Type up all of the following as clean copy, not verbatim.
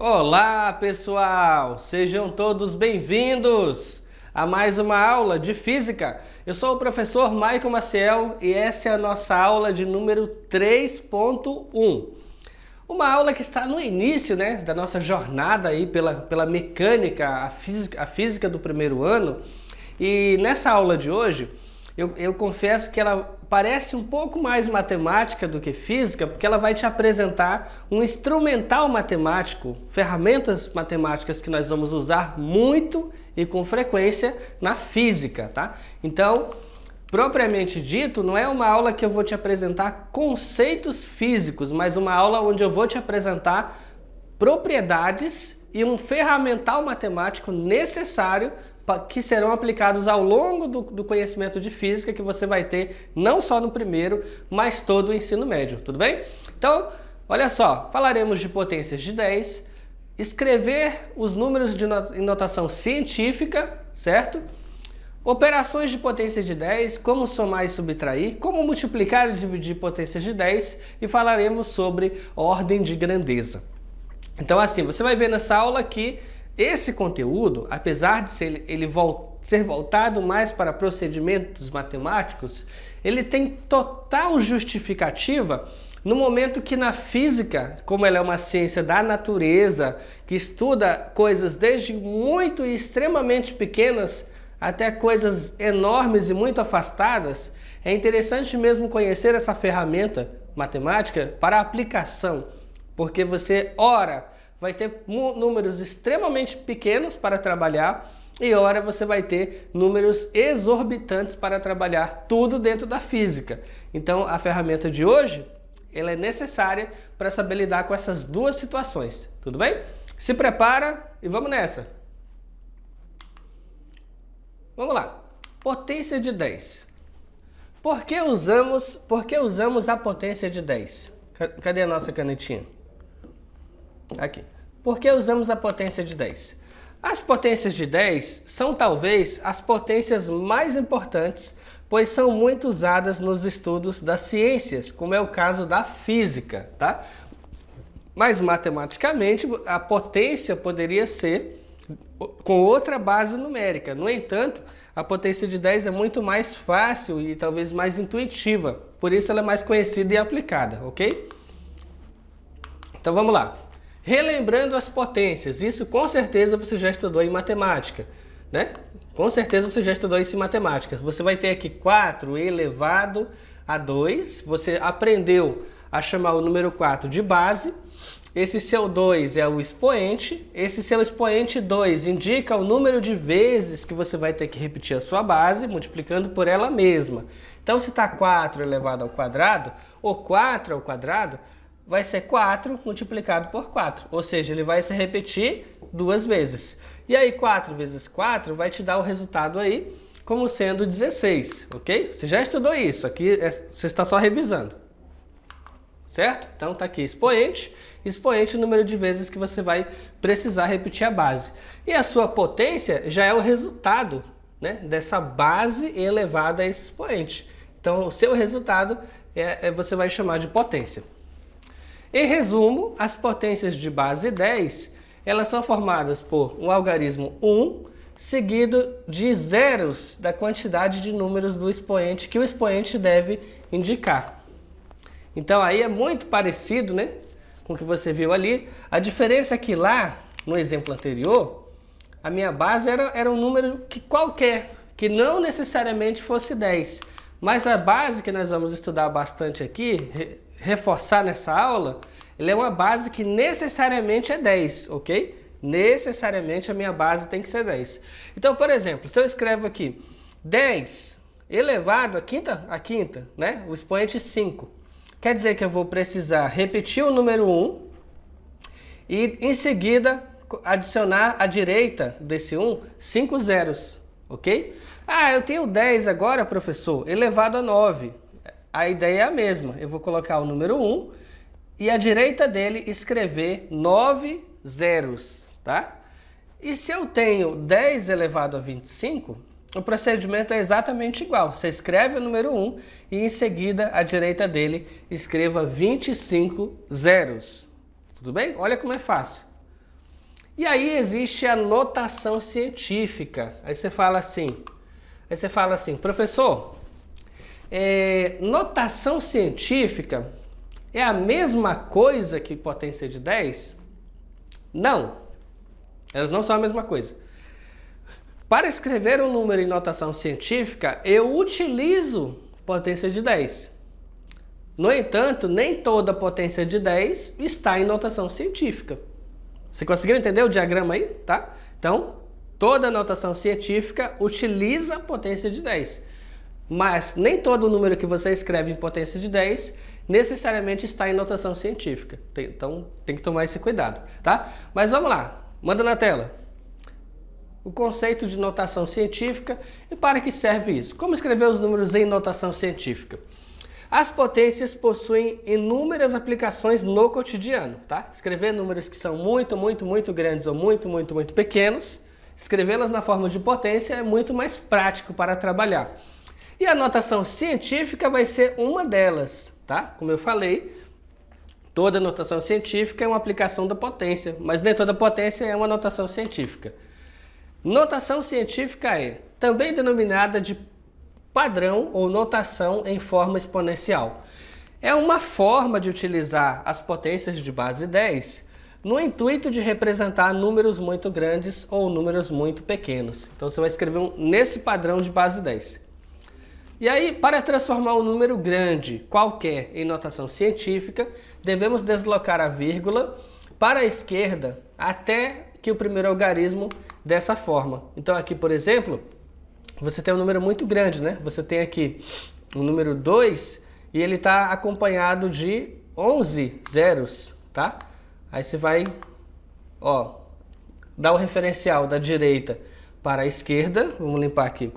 Olá, pessoal! Sejam todos bem-vindos a mais uma aula de Física. Eu sou o professor Maicon Maciel e essa é a nossa aula de número 3.1. Uma aula que está no início, da nossa jornada aí pela mecânica, a física do primeiro ano. E nessa aula de hoje, eu confesso que ela parece um pouco mais matemática do que física, porque ela vai te apresentar um instrumental matemático, ferramentas matemáticas que nós vamos usar muito e com frequência na física, tá? Então, propriamente dito, não é uma aula que eu vou te apresentar conceitos físicos, mas uma aula onde eu vou te apresentar propriedades e um ferramental matemático necessário que serão aplicados ao longo do conhecimento de física que você vai ter não só no primeiro, mas todo o ensino médio, tudo bem? Então, olha só, falaremos de potências de 10, escrever os números em notação científica, certo? Operações de potência de 10, como somar e subtrair, como multiplicar e dividir potências de 10 e falaremos sobre ordem de grandeza. Então assim, você vai ver nessa aula que esse conteúdo, apesar de ser voltado mais para procedimentos matemáticos, ele tem total justificativa no momento que na física, como ela é uma ciência da natureza, que estuda coisas desde muito e extremamente pequenas até coisas enormes e muito afastadas, é interessante mesmo conhecer essa ferramenta matemática para aplicação, porque você, ora, vai ter números extremamente pequenos para trabalhar e ora você vai ter números exorbitantes para trabalhar, tudo dentro da física. Então a ferramenta de hoje, ela é necessária para saber lidar com essas duas situações, tudo bem? Se prepara e vamos nessa! Vamos lá, potência de 10. Por que usamos a potência de 10? Cadê a nossa canetinha? Aqui. Por que usamos a potência de 10? As potências de 10 são talvez as potências mais importantes, pois são muito usadas nos estudos das ciências, como é o caso da física, tá? Mas matematicamente a potência poderia ser com outra base numérica. No entanto, a potência de 10 é muito mais fácil e talvez mais intuitiva, por isso ela é mais conhecida e aplicada, ok? Então vamos lá. Relembrando as potências, isso com certeza você já estudou em matemática, né? Com certeza você já estudou isso em matemática. Você vai ter aqui 4 elevado a 2, você aprendeu a chamar o número 4 de base, esse seu 2 é o expoente, esse seu expoente 2 indica o número de vezes que você vai ter que repetir a sua base, multiplicando por ela mesma. Então se está 4 elevado ao quadrado, ou 4 ao quadrado, vai ser 4 multiplicado por 4, ou seja, ele vai se repetir 2 vezes. E aí 4 vezes 4 vai te dar o resultado aí como sendo 16, ok? Você já estudou isso, aqui você está só revisando, certo? Então tá aqui expoente o número de vezes que você vai precisar repetir a base. E a sua potência já é o resultado, dessa base elevada a esse expoente. Então o seu resultado você vai chamar de potência. Em resumo, as potências de base 10, elas são formadas por um algarismo 1, seguido de zeros da quantidade de números do expoente que o expoente deve indicar. Então aí é muito parecido, com o que você viu ali. A diferença é que lá, no exemplo anterior, a minha base era um número qualquer, que não necessariamente fosse 10. Mas a base que nós vamos estudar bastante aqui, reforçar nessa aula, ela é uma base que necessariamente é 10, ok? Necessariamente a minha base tem que ser 10. Então, por exemplo, se eu escrevo aqui 10 elevado à quinta, o expoente 5, quer dizer que eu vou precisar repetir o número 1 e em seguida adicionar à direita desse 1 5 zeros, ok? Ah, eu tenho 10 agora, professor, elevado a 9. A ideia é a mesma. Eu vou colocar o número 1 e à direita dele escrever 9 zeros, tá? E se eu tenho 10 elevado a 25, o procedimento é exatamente igual. Você escreve o número 1 e em seguida à direita dele escreva 25 zeros. Tudo bem? Olha como é fácil. E aí existe a notação científica. Aí você fala assim, professor, notação científica é a mesma coisa que potência de 10? Não, elas não são a mesma coisa. Para escrever um número em notação científica, eu utilizo potência de 10. No entanto, nem toda potência de 10 está em notação científica. Você conseguiu entender o diagrama aí? Tá? Então, toda notação científica utiliza potência de 10. Mas nem todo número que você escreve em potência de 10 necessariamente está em notação científica. Então, tem que tomar esse cuidado, tá? Mas vamos lá, manda na tela. O conceito de notação científica e para que serve isso? Como escrever os números em notação científica? As potências possuem inúmeras aplicações no cotidiano, tá? Escrever números que são muito grandes ou muito pequenos, escrevê-las na forma de potência é muito mais prático para trabalhar. E a notação científica vai ser uma delas, tá? Como eu falei, toda notação científica é uma aplicação da potência, mas nem toda potência é uma notação científica. Notação científica é também denominada de padrão ou notação em forma exponencial. É uma forma de utilizar as potências de base 10 no intuito de representar números muito grandes ou números muito pequenos. Então você vai escrever nesse padrão de base 10. E aí, para transformar um número grande qualquer em notação científica, devemos deslocar a vírgula para a esquerda até que o primeiro algarismo dessa forma. Então aqui, por exemplo, você tem um número muito grande, né? Você tem aqui o número 2 e ele está acompanhado de 11 zeros, tá? Aí você vai, dar o referencial da direita para a esquerda. Vamos limpar aqui.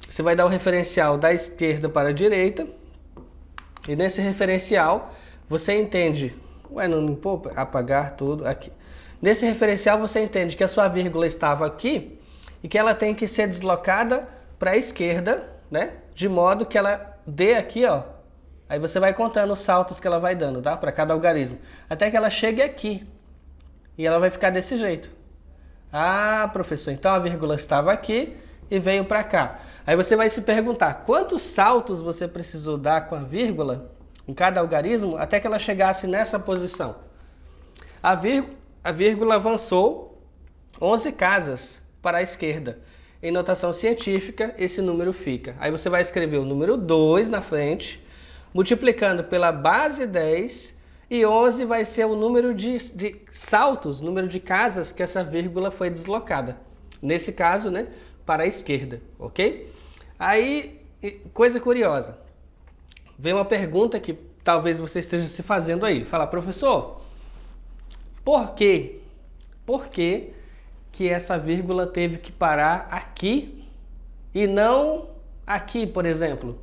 Você vai dar o referencial da esquerda para a direita. E nesse referencial você entende... Ué, não limpou? Apagar tudo aqui. Nesse referencial você entende que a sua vírgula estava aqui e que ela tem que ser deslocada para a esquerda, né? De modo que ela dê aqui, ó. Aí você vai contando os saltos que ela vai dando, tá? Para cada algarismo. Até que ela chegue aqui. E ela vai ficar desse jeito. Ah, professor, então a vírgula estava aqui e veio para cá. Aí você vai se perguntar, quantos saltos você precisou dar com a vírgula em cada algarismo até que ela chegasse nessa posição? A vírgula avançou 11 casas para a esquerda. Em notação científica, esse número fica. Aí você vai escrever o número 2 na frente, multiplicando pela base 10, e 11 vai ser o número de saltos, número de casas que essa vírgula foi deslocada. Nesse caso, né, para a esquerda, ok? Aí, coisa curiosa. Vem uma pergunta que talvez você esteja se fazendo aí. Fala, professor, por quê? Por que essa vírgula teve que parar aqui e não aqui, por exemplo?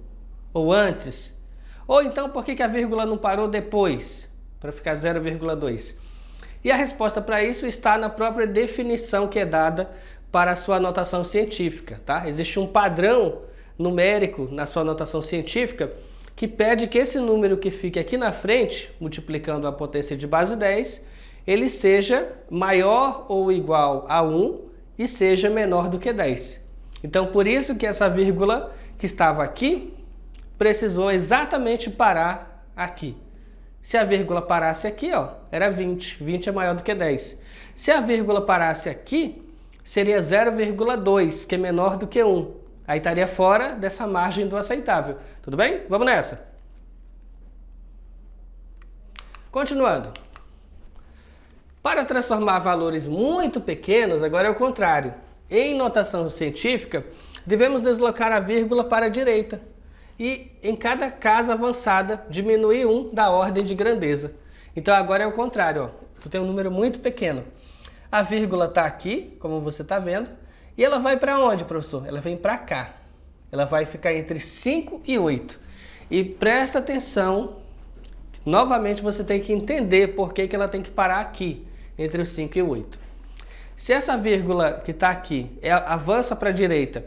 Ou antes? Ou então, por que a vírgula não parou depois, para ficar 0,2? E a resposta para isso está na própria definição que é dada para a sua notação científica, tá? Existe um padrão numérico na sua notação científica que pede que esse número que fique aqui na frente, multiplicando a potência de base 10, ele seja maior ou igual a 1 e seja menor do que 10. Então, por isso que essa vírgula que estava aqui precisou exatamente parar aqui. Se a vírgula parasse aqui, era 20. 20 é maior do que 10. Se a vírgula parasse aqui, seria 0,2, que é menor do que 1. Aí estaria fora dessa margem do aceitável. Tudo bem? Vamos nessa. Continuando. Para transformar valores muito pequenos, agora é o contrário. Em notação científica, devemos deslocar a vírgula para a direita. E em cada casa avançada, diminuir 1 da ordem de grandeza. Então agora é o contrário. Tu tem um número muito pequeno. A vírgula está aqui, como você está vendo. E ela vai para onde, professor? Ela vem para cá. Ela vai ficar entre 5 e 8. E presta atenção, novamente você tem que entender por que ela tem que parar aqui, entre os 5 e 8. Se essa vírgula que está aqui avança para a direita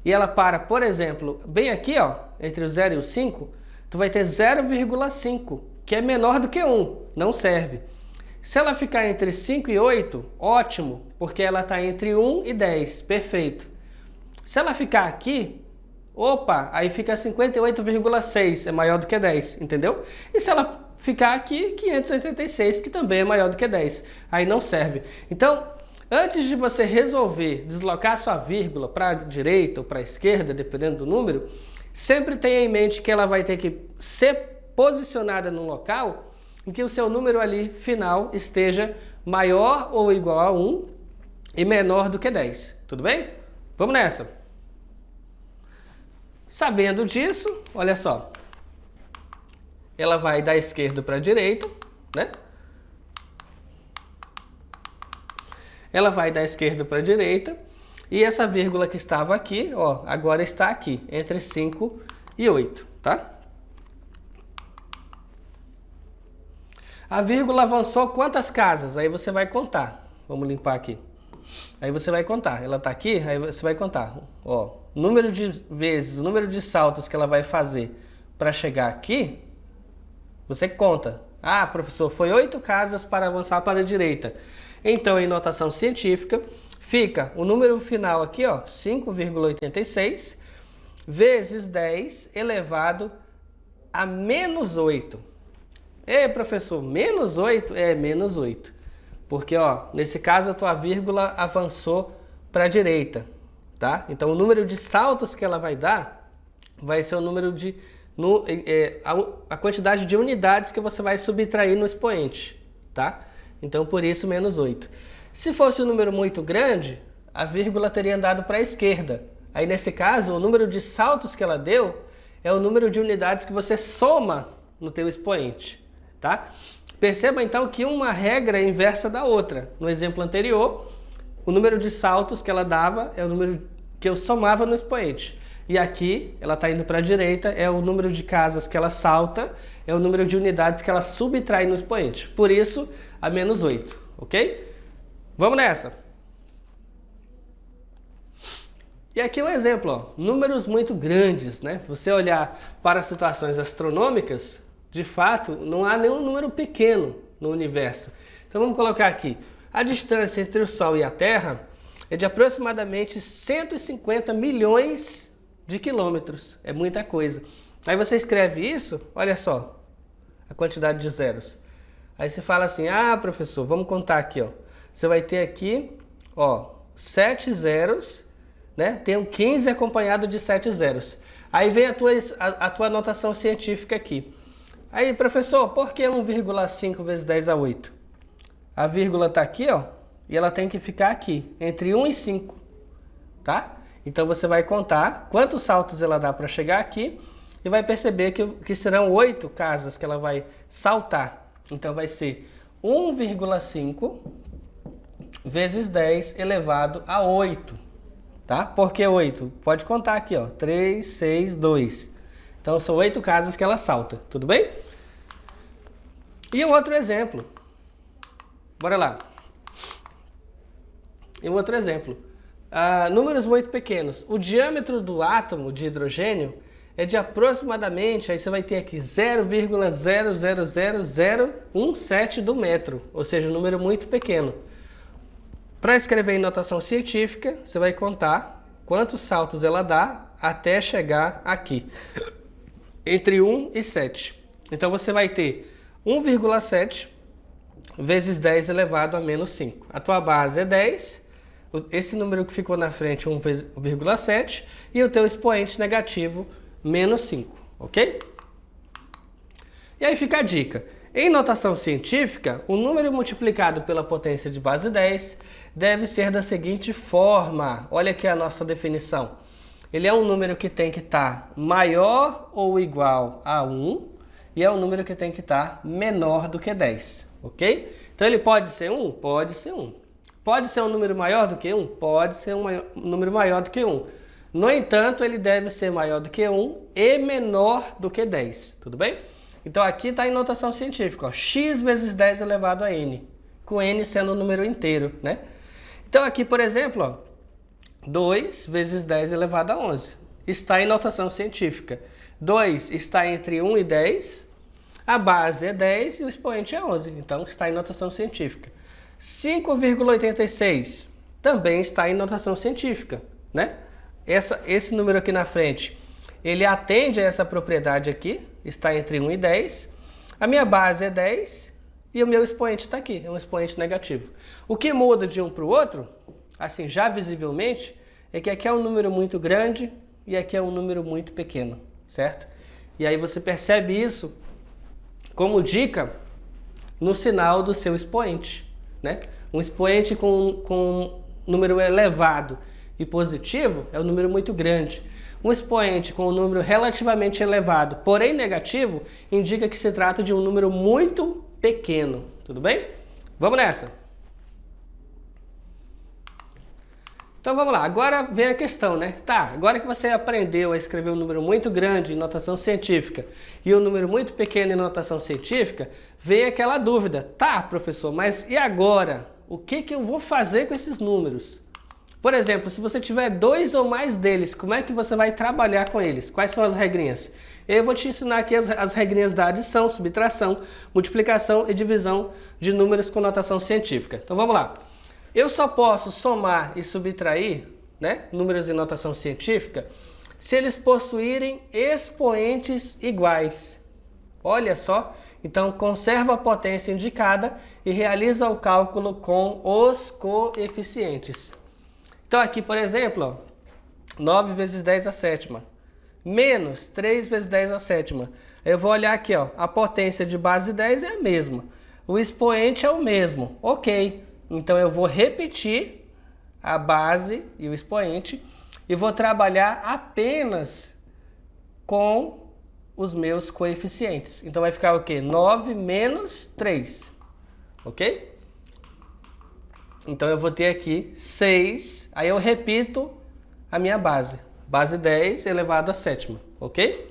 e ela para, por exemplo, bem aqui, entre o 0 e o 5, tu vai ter 0,5, que é menor do que 1, não serve. Se ela ficar entre 5 e 8, ótimo, porque ela está entre 1 e 10, perfeito. Se ela ficar aqui, opa, aí fica 58,6, é maior do que 10, entendeu? E se ela ficar aqui, 586, que também é maior do que 10, aí não serve. Então, antes de você resolver deslocar sua vírgula para a direita ou para a esquerda, dependendo do número, sempre tenha em mente que ela vai ter que ser posicionada num local em que o seu número ali final esteja maior ou igual a 1 e menor do que 10. Tudo bem? Vamos nessa. Sabendo disso, olha só. Ela vai da esquerda para a direita, né? Ela vai da esquerda para a direita. E essa vírgula que estava aqui, ó, agora está aqui, entre 5 e 8, tá? A vírgula avançou quantas casas? Aí você vai contar. Vamos limpar aqui. Aí você vai contar. Ela está aqui, aí você vai contar. Ó, número de vezes, o número de saltos que ela vai fazer para chegar aqui, você conta. Ah, professor, foi 8 casas para avançar para a direita. Então, em notação científica, fica o número final aqui, ó, 5,86 vezes 10 elevado a menos 8. Ei, professor, menos 8? É, menos 8. Porque, ó, nesse caso a tua vírgula avançou para a direita, tá? Então, o número de saltos que ela vai dar vai ser o número de... a quantidade de unidades que você vai subtrair no expoente, tá? Então, por isso, menos 8. Se fosse um número muito grande, a vírgula teria andado para a esquerda. Aí, nesse caso, o número de saltos que ela deu é o número de unidades que você soma no teu expoente. Tá? Perceba então que uma regra é inversa da outra. No exemplo anterior, o número de saltos que ela dava é o número que eu somava no expoente. E aqui, ela está indo para a direita, é o número de casas que ela salta, é o número de unidades que ela subtrai no expoente. Por isso, a menos 8, ok? Vamos nessa! E aqui um exemplo, ó, números muito grandes, né? Você olhar para situações astronômicas, de fato, não há nenhum número pequeno no universo. Então vamos colocar aqui. A distância entre o Sol e a Terra é de aproximadamente 150 milhões de quilômetros. É muita coisa. Aí você escreve isso, olha só, a quantidade de zeros. Aí você fala assim, ah, professor, vamos contar aqui, ó. Você vai ter aqui, ó, 7 zeros, né? Tem um 15 acompanhado de 7 zeros. Aí vem a tua anotação científica aqui. Aí, professor, por que 1,5 vezes 10 a 8? A vírgula está aqui, ó, e ela tem que ficar aqui, entre 1 e 5, tá? Então, você vai contar quantos saltos ela dá para chegar aqui e vai perceber que serão 8 casas que ela vai saltar. Então, vai ser 1,5 vezes 10 elevado a 8, tá? Por que 8? Pode contar aqui, ó, 3, 6, 2. Então, são 8 casas que ela salta, tudo bem? E um outro exemplo. Bora lá. E um outro exemplo. Números muito pequenos. O diâmetro do átomo de hidrogênio é de aproximadamente, aí você vai ter aqui 0,000017 do metro, ou seja, um número muito pequeno. Para escrever em notação científica, você vai contar quantos saltos ela dá até chegar aqui. Entre 1 e 7. Então, você vai ter 1,7 vezes 10 elevado a menos 5. A tua base é 10, esse número que ficou na frente, 1,7, e o teu expoente negativo, menos 5, ok? E aí fica a dica. Em notação científica, o número multiplicado pela potência de base 10 deve ser da seguinte forma. Olha aqui a nossa definição. Ele é um número que tem que estar maior ou igual a 1 e é um número que tem que estar menor do que 10, ok? Então ele pode ser 1? Pode ser 1. Pode ser um número maior do que 1? Pode ser um número maior do que 1. No entanto, ele deve ser maior do que 1 e menor do que 10, tudo bem? Então aqui está em notação científica, ó, x vezes 10 elevado a n, com n sendo um número inteiro, né? Então aqui, por exemplo, ó, 2 vezes 10 elevado a 11. Está em notação científica. 2 está entre 1 e 10. A base é 10 e o expoente é 11, então está em notação científica. 5,86 também está em notação científica, né? Esse número aqui na frente, ele atende a essa propriedade aqui, está entre 1 e 10. A minha base é 10 e o meu expoente está aqui, é um expoente negativo. O que muda de um para o outro, assim, já visivelmente, é que aqui é um número muito grande e aqui é um número muito pequeno, certo? E aí você percebe isso como dica no sinal do seu expoente, né? Um expoente com número elevado e positivo é um número muito grande. Um expoente com um número relativamente elevado, porém negativo, indica que se trata de um número muito pequeno. Tudo bem? Vamos nessa! Então vamos lá, agora vem a questão, né? Tá, agora que você aprendeu a escrever um número muito grande em notação científica e um número muito pequeno em notação científica, vem aquela dúvida. Tá, professor, mas e agora? O que eu vou fazer com esses números? Por exemplo, se você tiver 2 ou mais deles, como é que você vai trabalhar com eles? Quais são as regrinhas? Eu vou te ensinar aqui as regrinhas da adição, subtração, multiplicação e divisão de números com notação científica. Então vamos lá. Eu só posso somar e subtrair, né, números em notação científica se eles possuírem expoentes iguais. Olha só, então conserva a potência indicada e realiza o cálculo com os coeficientes. Então aqui, por exemplo, ó, 9 vezes 10 à sétima, menos 3 vezes 10 à sétima. Eu vou olhar aqui, ó, a potência de base 10 é a mesma, o expoente é o mesmo, ok. Então eu vou repetir a base e o expoente e vou trabalhar apenas com os meus coeficientes. Então vai ficar o quê? 9 menos 3, ok? Então eu vou ter aqui 6, aí eu repito a minha base. Base 10 elevado à sétima, ok?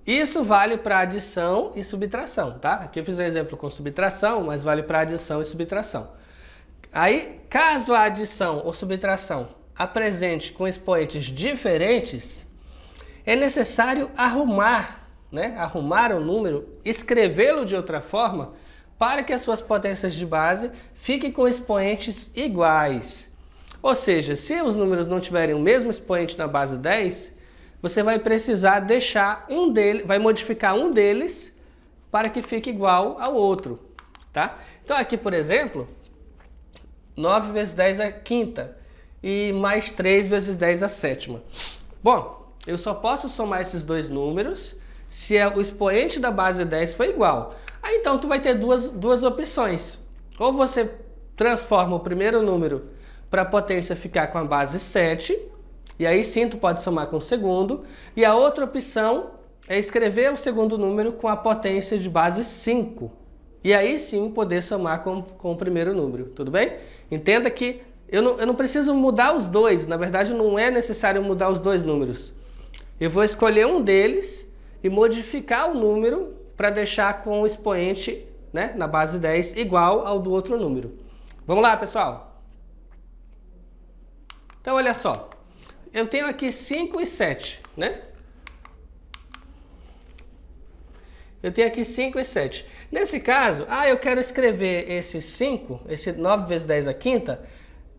Isso vale para adição e subtração, tá? Aqui eu fiz um exemplo com subtração, mas vale para adição e subtração. Aí, caso a adição ou subtração apresente com expoentes diferentes, é necessário arrumar, né? Arrumar o número, escrevê-lo de outra forma, para que as suas potências de base fiquem com expoentes iguais. Ou seja, se os números não tiverem o mesmo expoente na base 10, você vai precisar deixar um deles, vai modificar um deles para que fique igual ao outro, tá? Então aqui, por exemplo, 9 vezes 10 é a quinta e mais 3 vezes 10 é a sétima. Bom, eu só posso somar esses dois números se o expoente da base 10 for igual. Aí então tu vai ter duas opções. Ou você transforma o primeiro número para a potência ficar com a base 7, e aí sim tu pode somar com o segundo. E a outra opção é escrever o segundo número com a potência de base 5. E aí sim poder somar com o primeiro número, tudo bem? Entenda que eu não preciso mudar os dois, na verdade não é necessário mudar os dois números. Eu vou escolher um deles e modificar o número para deixar com o expoente, né, na base 10 igual ao do outro número. Vamos lá, pessoal? Então olha só, eu tenho aqui 5 e 7, né? Eu tenho aqui 5 e 7. Nesse caso, eu quero escrever esse 5, esse 9 vezes 10 à quinta,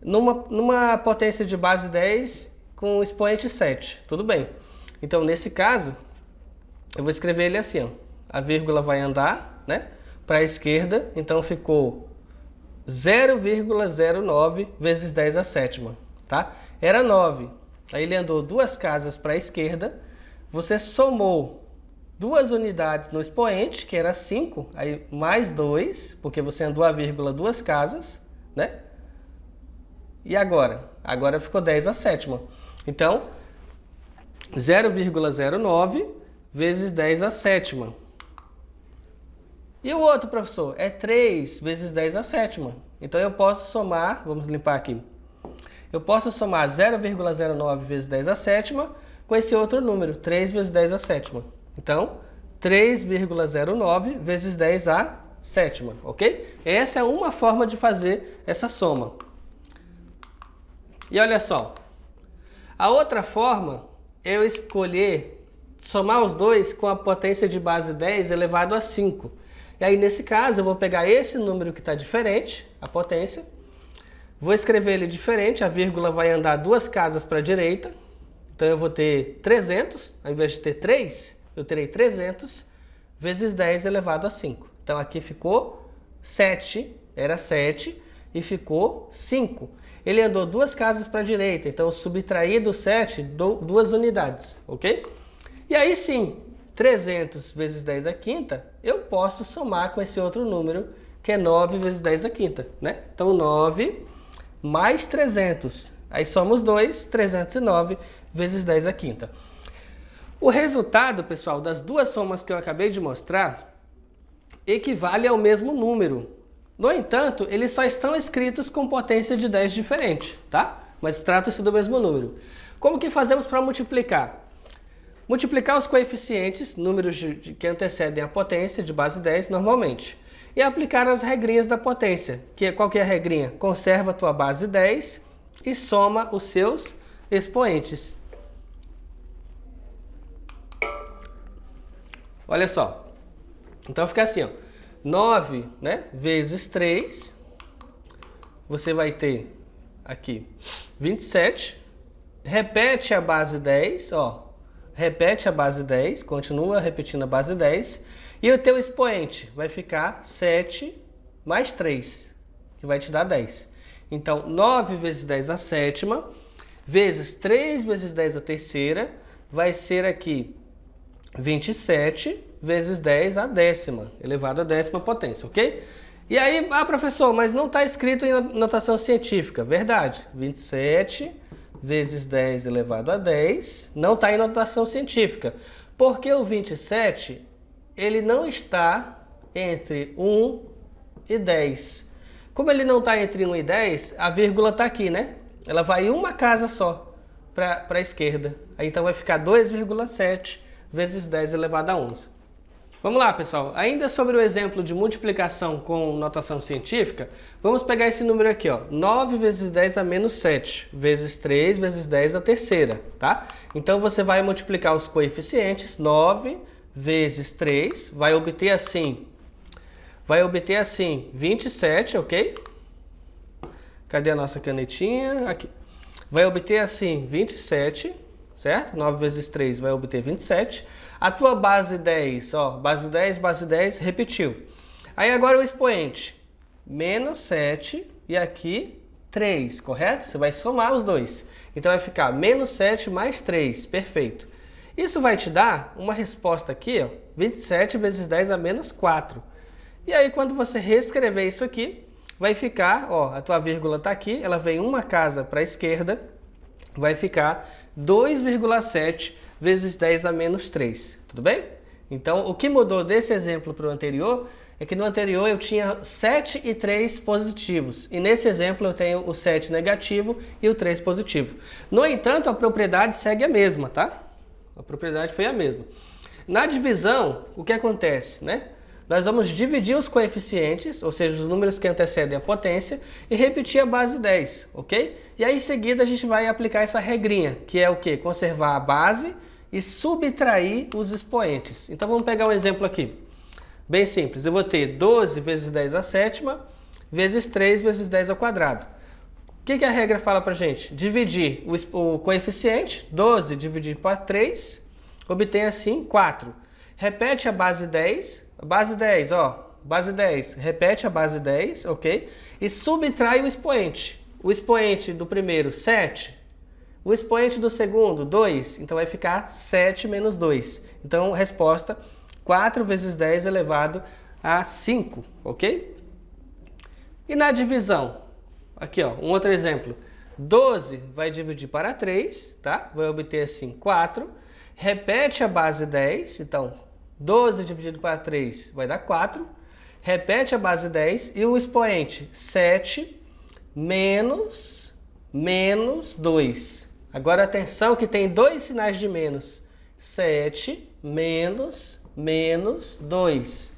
numa potência de base 10 com o expoente 7. Tudo bem. Então, nesse caso, eu vou escrever ele assim, ó. A vírgula vai andar, né, para a esquerda, então ficou 0,09 vezes 10 à sétima, tá? Era 9. Aí ele andou 2 casas para a esquerda, você somou 2 unidades no expoente, que era 5, aí mais 2, porque você andou a vírgula 2 casas, né? E agora? Agora ficou 10 à sétima. Então, 0,09 vezes 10 à sétima. E o outro, professor? É 3 vezes 10 à sétima. Então eu posso somar, vamos limpar aqui. Eu posso somar 0,09 vezes 10 à sétima com esse outro número, 3 vezes 10 à sétima. Então, 3,09 vezes 10 à sétima, ok? Essa é uma forma de fazer essa soma. E olha só, a outra forma é eu escolher somar os dois com a potência de base 10 elevado a 5. E aí, nesse caso, eu vou pegar esse número que está diferente, a potência, vou escrever ele diferente, a vírgula vai andar 2 casas para a direita, então eu vou ter 300, ao invés de ter 3, eu terei 300 vezes 10 elevado a 5. Então aqui ficou 7, era 7, e ficou 5. Ele andou 2 casas para a direita, então eu subtraí do 7 2 unidades, ok? E aí sim, 300 vezes 10 à quinta, eu posso somar com esse outro número, que é 9 vezes 10 à quinta, né? Então 9 mais 300, aí somos 2, 309 vezes 10 à quinta. O resultado, pessoal, das duas somas que eu acabei de mostrar, equivale ao mesmo número. No entanto, eles só estão escritos com potência de 10 diferente, tá? Mas trata-se do mesmo número. Como que fazemos para multiplicar? Multiplicar os coeficientes, números que antecedem a potência de base 10 normalmente. E aplicar as regrinhas da potência. Qual que é a regrinha? Conserva a tua base 10 e soma os seus expoentes. Olha só. Então fica assim, ó. 9, né, vezes 3, você vai ter aqui 27, repete a base 10, ó, repete a base 10, continua repetindo a base 10, e o teu expoente vai ficar 7 mais 3, que vai te dar 10. Então, 9 vezes 10 a sétima, vezes 3 vezes 10 a terceira, vai ser aqui 27 vezes 10 a décima, elevado à décima potência, ok? E aí, professor, mas não está escrito em notação científica. Verdade, 27 vezes 10 elevado a 10 não está em notação científica. Porque o 27, ele não está entre 1 e 10. Como ele não está entre 1 e 10, a vírgula está aqui, né? Ela vai uma casa só para a esquerda. Aí então vai ficar 2,7 vezes 10 elevado a 11. Vamos lá, pessoal. Ainda sobre o exemplo de multiplicação com notação científica, vamos pegar esse número aqui, ó. 9 vezes 10 a menos 7, vezes 3 vezes 10 a terceira, tá? Então você vai multiplicar os coeficientes, 9 vezes 3, vai obter assim 27, ok? Cadê a nossa canetinha? Aqui. Vai obter assim 27, certo? 9 vezes 3 vai obter 27. A tua base 10, ó, base 10, repetiu. Aí agora o expoente, menos 7 e aqui 3, correto? Você vai somar os dois. Então vai ficar menos 7 mais 3, perfeito. Isso vai te dar uma resposta aqui, ó, 27 vezes 10 a menos 4. E aí quando você reescrever isso aqui, vai ficar, ó, a tua vírgula está aqui, ela vem uma casa para a esquerda, vai ficar 2,7 vezes 10 a menos 3, tudo bem? Então, o que mudou desse exemplo para o anterior é que no anterior eu tinha 7 e 3 positivos, e nesse exemplo eu tenho o 7 negativo e o 3 positivo. No entanto, a propriedade segue a mesma, tá? A propriedade foi a mesma. Na divisão, o que acontece, né? Nós vamos dividir os coeficientes, ou seja, os números que antecedem a potência, e repetir a base 10, ok? E aí em seguida a gente vai aplicar essa regrinha, que é o quê? Conservar a base e subtrair os expoentes. Então vamos pegar um exemplo aqui. Bem simples, eu vou ter 12 vezes 10 à sétima, vezes 3 vezes 10 ao quadrado. O que a regra fala pra gente? Dividir o coeficiente, 12 dividido por 3, obtém assim 4. Repete a base 10, base 10, ó, base 10, repete a base 10, ok? E subtrai o expoente. O expoente do primeiro, 7. O expoente do segundo, 2. Então vai ficar 7 menos 2. Então, resposta, 4 vezes 10 elevado a 5, ok? E na divisão, aqui ó, um outro exemplo. 12 vai dividir para 3, tá? Vai obter assim 4. Repete a base 10, então 12 dividido para 3 vai dar 4. Repete a base 10 e o expoente 7 menos 2. Agora atenção que tem dois sinais de menos. 7 menos 2.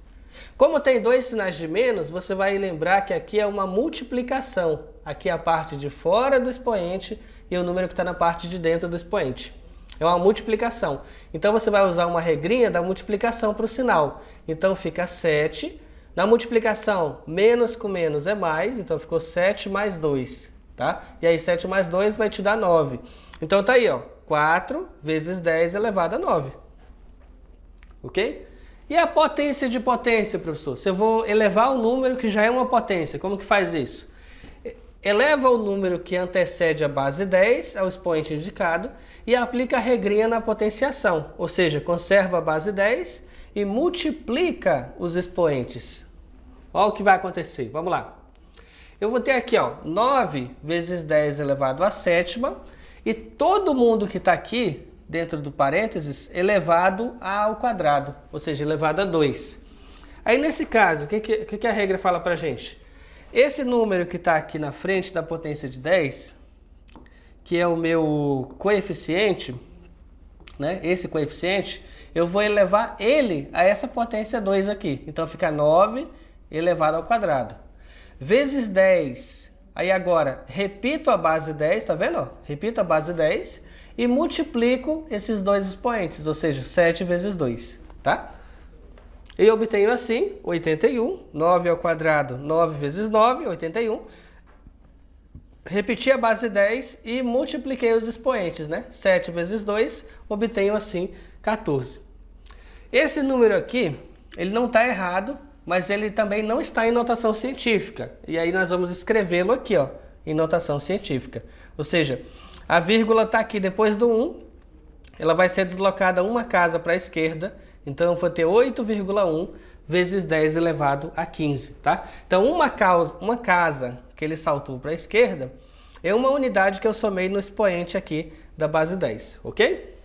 Como tem dois sinais de menos, você vai lembrar que aqui é uma multiplicação. Aqui é a parte de fora do expoente e o número que está na parte de dentro do expoente. É uma multiplicação. Então você vai usar uma regrinha da multiplicação para o sinal. Então fica 7. Na multiplicação, menos com menos é mais, então ficou 7 mais 2, tá? E aí 7 mais 2 vai te dar 9. Então tá aí, ó, 4 vezes 10 elevado a 9. Ok? E a potência de potência, professor? Se eu vou elevar o número que já é uma potência, como que faz isso? Eleva o número que antecede a base 10 ao expoente indicado e aplica a regrinha na potenciação, ou seja, conserva a base 10 e multiplica os expoentes. Olha o que vai acontecer, vamos lá. Eu vou ter aqui, ó, 9 vezes 10 elevado à sétima e todo mundo que está aqui, dentro do parênteses, elevado ao quadrado, ou seja, elevado a 2. Aí nesse caso, o que a regra fala para a gente? Esse número que está aqui na frente da potência de 10, que é o meu coeficiente, né? Esse coeficiente, eu vou elevar ele a essa potência 2 aqui. Então fica 9 elevado ao quadrado. Vezes 10. Aí agora, repito a base 10, tá vendo? Ó? Repito a base 10 e multiplico esses dois expoentes, ou seja, 7 vezes 2, tá? E obtenho assim 81, 9 ao quadrado, 9 vezes 9, 81. Repeti a base 10 e multipliquei os expoentes, né? 7 vezes 2, obtenho assim 14. Esse número aqui, ele não está errado, mas ele também não está em notação científica. E aí nós vamos escrevê-lo aqui, ó, em notação científica. Ou seja, a vírgula está aqui depois do 1, ela vai ser deslocada uma casa para a esquerda, então eu vou ter 8,1 vezes 10 elevado a 15, tá? Então uma casa que ele saltou para a esquerda é uma unidade que eu somei no expoente aqui da base 10, ok?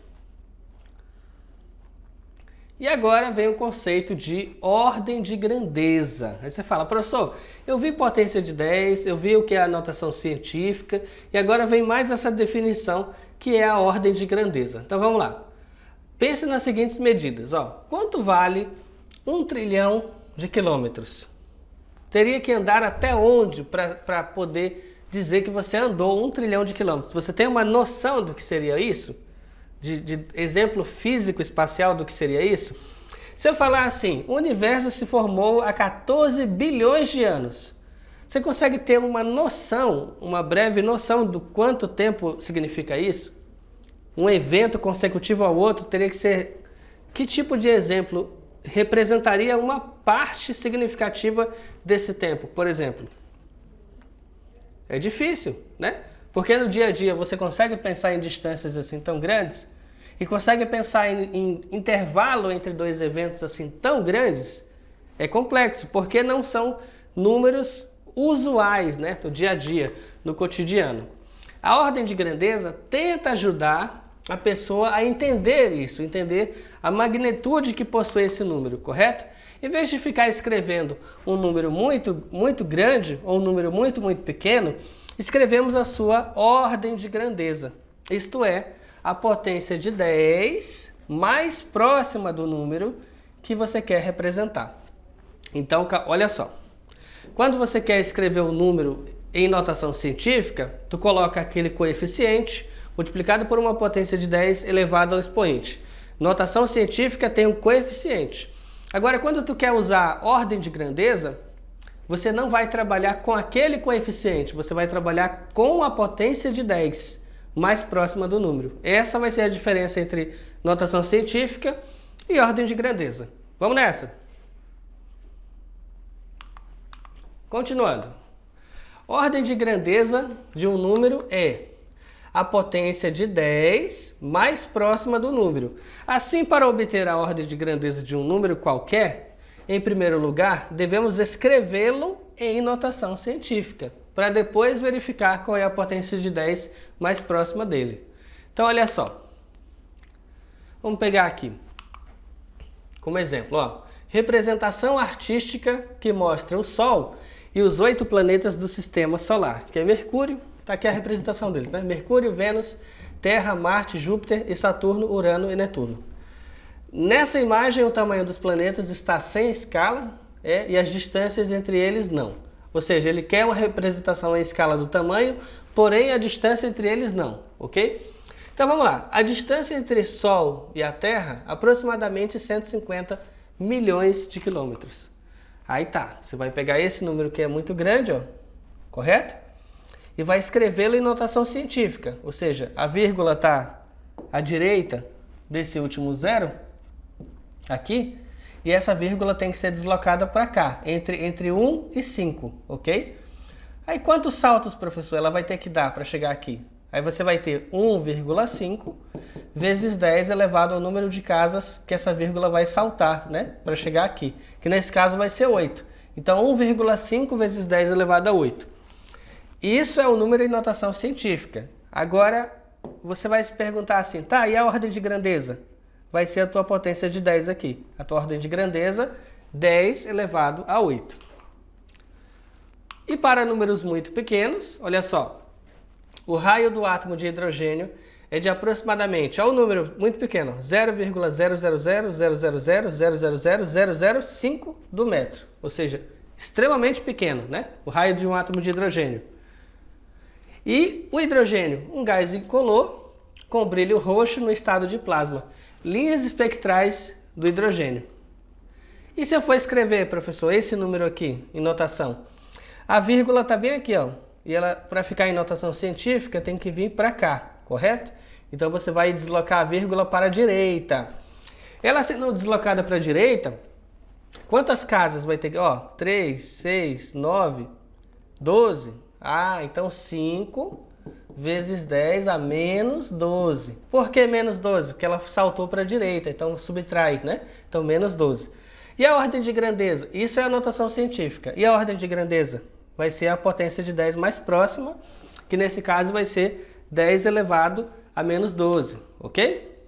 E agora vem o conceito de ordem de grandeza. Aí você fala, professor, eu vi potência de 10, eu vi o que é a notação científica, e agora vem mais essa definição que é a ordem de grandeza. Então vamos lá. Pense nas seguintes medidas. Ó, quanto vale 1 trilhão de quilômetros? Teria que andar até onde para poder dizer que você andou 1 trilhão de quilômetros? Você tem uma noção do que seria isso? De exemplo físico espacial do que seria isso? Se eu falar assim, o universo se formou há 14 bilhões de anos, você consegue ter uma noção, uma breve noção do quanto tempo significa isso? Um evento consecutivo ao outro teria que ser... Que tipo de exemplo representaria uma parte significativa desse tempo, por exemplo? É difícil, né? Porque no dia a dia você consegue pensar em distâncias assim tão grandes e consegue pensar em intervalo entre dois eventos assim tão grandes? É complexo, porque não são números usuais, né, no dia a dia, no cotidiano. A ordem de grandeza tenta ajudar a pessoa a entender isso, entender a magnitude que possui esse número, correto? Em vez de ficar escrevendo um número muito grande ou um número muito pequeno, escrevemos a sua ordem de grandeza, isto é, a potência de 10 mais próxima do número que você quer representar. Então, olha só, quando você quer escrever um número em notação científica, tu coloca aquele coeficiente multiplicado por uma potência de 10 elevado ao expoente. Notação científica tem um coeficiente. Agora, quando tu quer usar ordem de grandeza, você não vai trabalhar com aquele coeficiente, você vai trabalhar com a potência de 10 mais próxima do número. Essa vai ser a diferença entre notação científica e ordem de grandeza. Vamos nessa? Continuando. Ordem de grandeza de um número é a potência de 10 mais próxima do número. Assim, para obter a ordem de grandeza de um número qualquer, em primeiro lugar, devemos escrevê-lo em notação científica, para depois verificar qual é a potência de 10 mais próxima dele. Então, olha só. Vamos pegar aqui como exemplo, ó, representação artística que mostra o Sol e os 8 planetas do Sistema Solar, que é Mercúrio. Está aqui a representação deles, né? Mercúrio, Vênus, Terra, Marte, Júpiter e Saturno, Urano e Netuno. Nessa imagem, o tamanho dos planetas está sem escala e as distâncias entre eles não. Ou seja, ele quer uma representação em escala do tamanho, porém a distância entre eles não, ok? Então vamos lá. A distância entre Sol e a Terra, aproximadamente 150 milhões de quilômetros. Aí tá, você vai pegar esse número que é muito grande, ó, correto? E vai escrevê-lo em notação científica, ou seja, a vírgula está à direita desse último zero, aqui, e essa vírgula tem que ser deslocada para cá, entre 1 e 5, ok? Aí quantos saltos, professor, ela vai ter que dar para chegar aqui? Aí você vai ter 1,5 vezes 10 elevado ao número de casas que essa vírgula vai saltar, né? Para chegar aqui, que nesse caso vai ser 8. Então 1,5 vezes 10 elevado a 8. Isso é o número em notação científica. Agora você vai se perguntar assim, tá, e a ordem de grandeza? Vai ser a tua potência de 10 aqui. A tua ordem de grandeza, 10 elevado a 8. E para números muito pequenos, olha só, o raio do átomo de hidrogênio é de aproximadamente, olha o número muito pequeno, 0,00000000005 do metro. Ou seja, extremamente pequeno, né? O raio de um átomo de hidrogênio. E o hidrogênio, um gás incolor com brilho roxo no estado de plasma. Linhas espectrais do hidrogênio. E se eu for escrever, professor, esse número aqui em notação? A vírgula está bem aqui, ó. E ela, para ficar em notação científica, tem que vir para cá, correto? Então você vai deslocar a vírgula para a direita. Ela sendo deslocada para a direita, quantas casas vai ter? Ó, 3, 6, 9, 12. Ah, então 5 vezes 10 a menos 12. Por que menos 12? Porque ela saltou para a direita, então subtrai, né? Então menos 12. E a ordem de grandeza? Isso é a notação científica. E a ordem de grandeza? Vai ser a potência de 10 mais próxima, que nesse caso vai ser 10 elevado a menos 12, ok?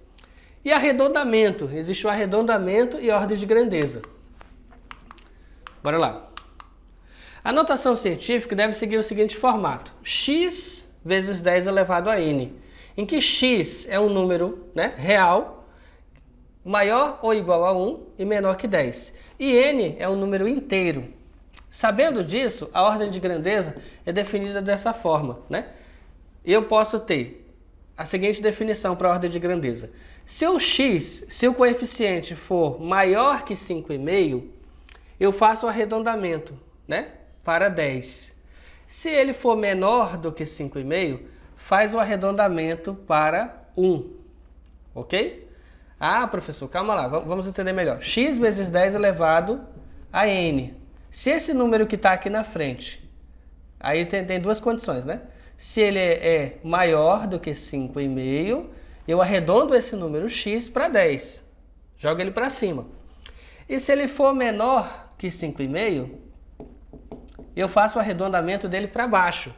E arredondamento? Existe o arredondamento e ordem de grandeza. Bora lá. A notação científica deve seguir o seguinte formato. X vezes 10 elevado a n, em que x é um número, né, real, maior ou igual a 1 e menor que 10. E n é um número inteiro. Sabendo disso, a ordem de grandeza é definida dessa forma, né? Eu posso ter a seguinte definição para a ordem de grandeza. Se o coeficiente for maior que 5,5, eu faço o arredondamento, né, para 10. Se ele for menor do que 5,5, faz o arredondamento para 1, ok? Ah, professor, calma lá, vamos entender melhor. X vezes 10 elevado a n. Se esse número que está aqui na frente, aí tem duas condições, né? Se ele é maior do que 5,5, eu arredondo esse número x para 10. Jogo ele para cima. E se ele for menor que 5,5, eu faço o arredondamento dele para baixo.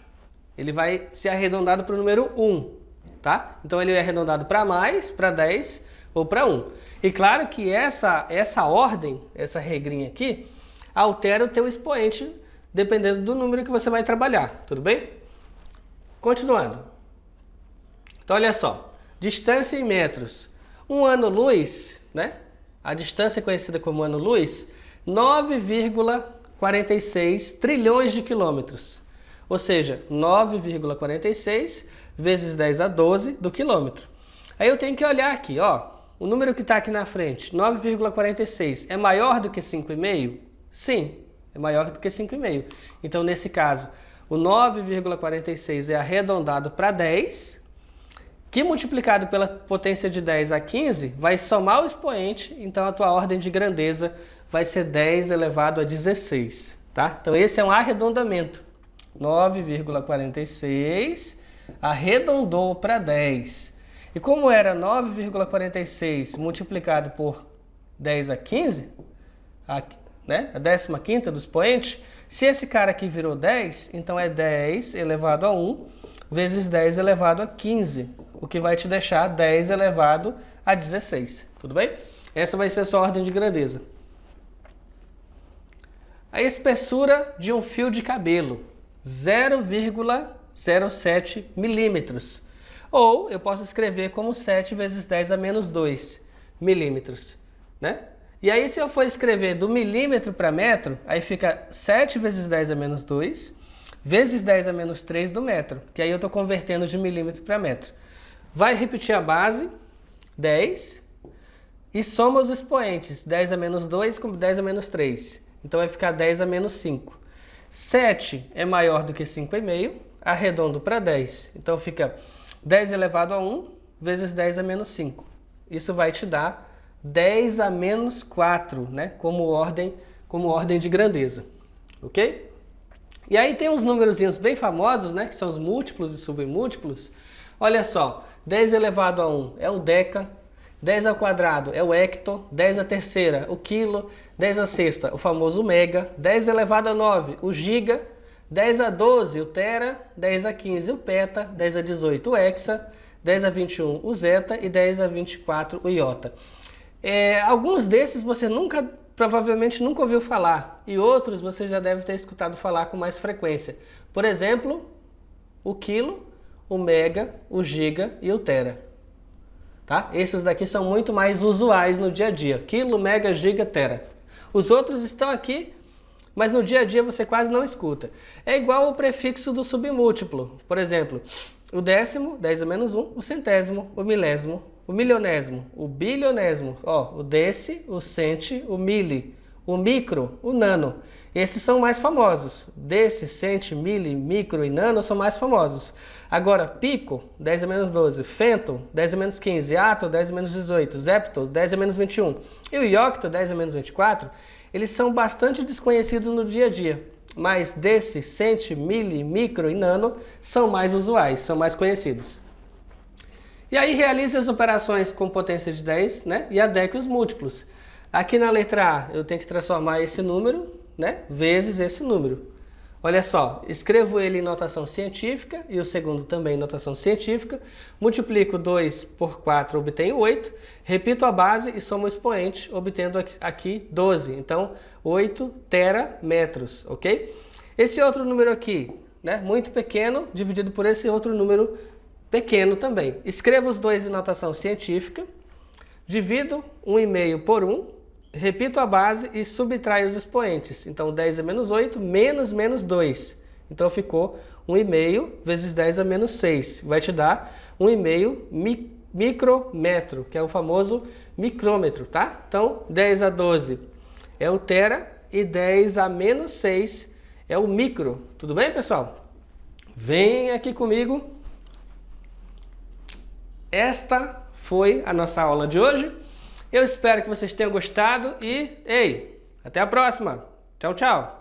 Ele vai ser arredondado para o número 1, tá? Então ele é arredondado para mais, para 10 ou para 1. E claro que essa ordem, essa regrinha aqui, altera o teu expoente dependendo do número que você vai trabalhar, tudo bem? Continuando. Então olha só, distância em metros. Um ano-luz, né? A distância conhecida como ano-luz, 9,46 trilhões de quilômetros. Ou seja, 9,46 vezes 10 a 12 do quilômetro. Aí eu tenho que olhar aqui, ó. O número que está aqui na frente, 9,46, é maior do que 5,5? Sim, é maior do que 5,5. Então, nesse caso, o 9,46 é arredondado para 10, que multiplicado pela potência de 10 a 15, vai somar o expoente, então a tua ordem de grandeza vai ser 10 elevado a 16, tá? Então, esse é um arredondamento. 9,46 arredondou para 10. E como era 9,46 multiplicado por 10 a 15, né? A 15ª do expoente, se esse cara aqui virou 10, então é 10 elevado a 1 vezes 10 elevado a 15, o que vai te deixar 10 elevado a 16, tudo bem? Essa vai ser a sua ordem de grandeza. A espessura de um fio de cabelo, 0,07 milímetros. Ou eu posso escrever como 7 vezes 10 a menos 2 milímetros, né? E aí se eu for escrever do milímetro para metro, aí fica 7 vezes 10 a menos 2 vezes 10 a menos 3 do metro, que aí eu estou convertendo de milímetro para metro. Vai repetir a base, 10, e soma os expoentes, 10 a menos 2 com 10 a menos 3. Então vai ficar 10 a menos 5. 7 é maior do que 5,5, arredondo para 10. Então fica 10 elevado a 1 vezes 10 a menos 5. Isso vai te dar 10 a menos 4, né? Como ordem de grandeza. Ok? E aí tem uns númerozinhos bem famosos, né? Que são os múltiplos e submúltiplos. Olha só, 10 elevado a 1 é o deca, 10 ao quadrado é o hecto, 10 à terceira o quilo, 10 à sexta o famoso mega, 10 elevado a 9 o giga, 10 a 12 o tera, 10 a 15 o peta, 10 a 18 o hexa, 10 a 21 o zeta e 10 a 24 o iota. Alguns desses você provavelmente nunca ouviu falar, e outros você já deve ter escutado falar com mais frequência. Por exemplo, o quilo, o mega, o giga e o tera. Tá? Esses daqui são muito mais usuais no dia a dia. Quilo, mega, giga, tera. Os outros estão aqui, mas no dia a dia você quase não escuta. É igual o prefixo do submúltiplo. Por exemplo, o décimo, 10 a menos 1, o centésimo, o milésimo, o milionésimo, o bilionésimo, o deci, o centi, o mili, o micro, o nano. Esses são mais famosos. Deci, centi, mili, micro e nano são mais famosos. Agora, pico, 10 a menos 12, fento, 10 a menos 15, ato, 10 a menos 18, zepto, 10 a menos 21 e o iocto, 10 a menos 24, eles são bastante desconhecidos no dia a dia. Mas deci, centi, mili, micro e nano são mais usuais, são mais conhecidos. E aí realize as operações com potência de 10, né? E adeque os múltiplos. Aqui na letra A eu tenho que transformar esse número, né, vezes esse número. Olha só, escrevo ele em notação científica e o segundo também em notação científica. Multiplico 2 por 4, obtenho 8. Repito a base e somo o expoente, obtendo aqui 12. Então, 8 terametros, ok? Esse outro número aqui, né, muito pequeno, dividido por esse outro número pequeno também. Escrevo os dois em notação científica, divido 1,5 por 1, repito a base e subtraio os expoentes. Então, 10 a menos 8, menos 2. Então, ficou 1,5 vezes 10 a menos 6. Vai te dar 1,5 micrômetro, que é o famoso micrômetro, tá? Então, 10 a 12 é o tera e 10 a menos 6 é o micro. Tudo bem, pessoal? Vem aqui comigo. Esta foi a nossa aula de hoje. Eu espero que vocês tenham gostado e, até a próxima. Tchau, tchau.